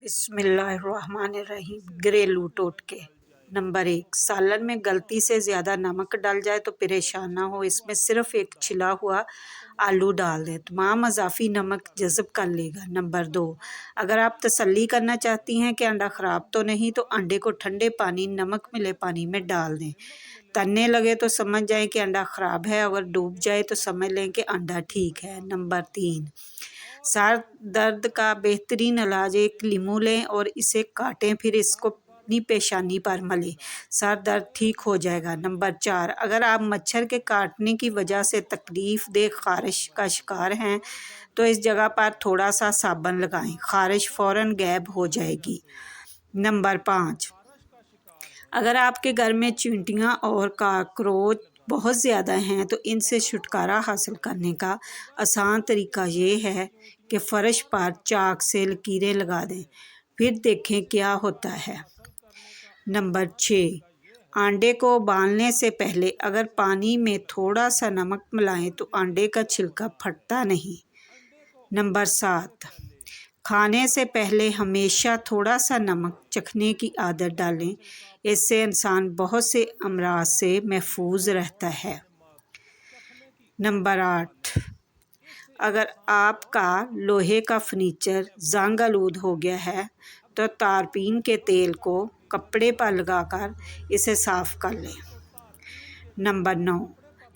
بسم اللہ الرحمن الرحیم۔ گھریلو ٹوٹکے۔ نمبر 1، سالن میں غلطی سے زیادہ نمک ڈال جائے تو پریشان نہ ہو، اس میں صرف ایک چھلا ہوا آلو ڈال دیں، تمام اضافی نمک جذب کر لے گا۔ نمبر 2، اگر آپ تسلی کرنا چاہتی ہیں کہ انڈا خراب تو نہیں تو انڈے کو ٹھنڈے پانی، نمک ملے پانی میں ڈال دیں، تننے لگے تو سمجھ جائیں کہ انڈا خراب ہے، اگر ڈوب جائے تو سمجھ لیں کہ انڈا ٹھیک ہے۔ نمبر 3، سر درد کا بہترین علاج ایک لیمو لیں اور اسے کاٹیں، پھر اس کو اپنی پیشانی پر ملیں، سر درد ٹھیک ہو جائے گا۔ نمبر 4، اگر آپ مچھر کے کاٹنے کی وجہ سے تکلیف دہ خارش کا شکار ہیں تو اس جگہ پر تھوڑا سا صابن لگائیں، خارش فوراً غائب ہو جائے گی۔ نمبر 5، اگر آپ کے گھر میں چیونٹیاں اور کاکروچ بہت زیادہ ہیں تو ان سے چھٹکارا حاصل کرنے کا آسان طریقہ یہ ہے کہ فرش پر چاک سے لکیریں لگا دیں، پھر دیکھیں کیا ہوتا ہے۔ نمبر 6، انڈے کو ابالنے سے پہلے اگر پانی میں تھوڑا سا نمک ملائیں تو انڈے کا چھلکا پھٹتا نہیں۔ نمبر 7، کھانے سے پہلے ہمیشہ تھوڑا سا نمک چکھنے کی عادت ڈالیں، اس سے انسان بہت سے امراض سے محفوظ رہتا ہے۔ نمبر 8، اگر آپ کا لوہے کا فرنیچر زنگ آلود ہو گیا ہے تو تارپین کے تیل کو کپڑے پر لگا کر اسے صاف کر لیں۔ نمبر 9،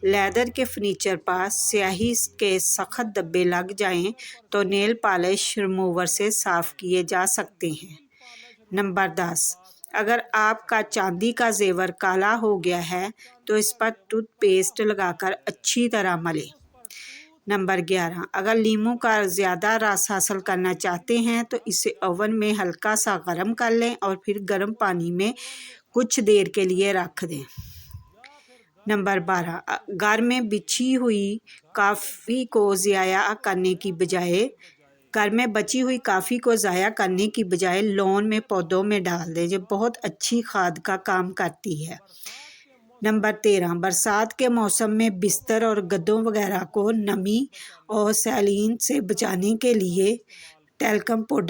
لیدر کے فرنیچر پر سیاہی کے سخت دھبے لگ جائیں تو نیل پالش ریموور سے صاف کیے جا سکتے ہیں۔ نمبر 10، اگر آپ کا چاندی کا زیور کالا ہو گیا ہے تو اس پر ٹوتھ پیسٹ لگا کر اچھی طرح ملیں۔ نمبر 11، اگر لیموں کا زیادہ رس حاصل کرنا چاہتے ہیں تو اسے اوون میں ہلکا سا گرم کر لیں اور پھر گرم پانی میں کچھ دیر کے لیے رکھ دیں۔ نمبر 12، گھر میں بچی ہوئی کافی کو ضائع کرنے کی بجائے لون میں پودوں میں ڈال دیں، یہ بہت اچھی کھاد کا کام کرتی ہے۔ نمبر 13، برسات کے موسم میں بستر اور گدوں وغیرہ کو نمی اور سیلین سے بچانے کے لیے ٹیلکم پاؤڈر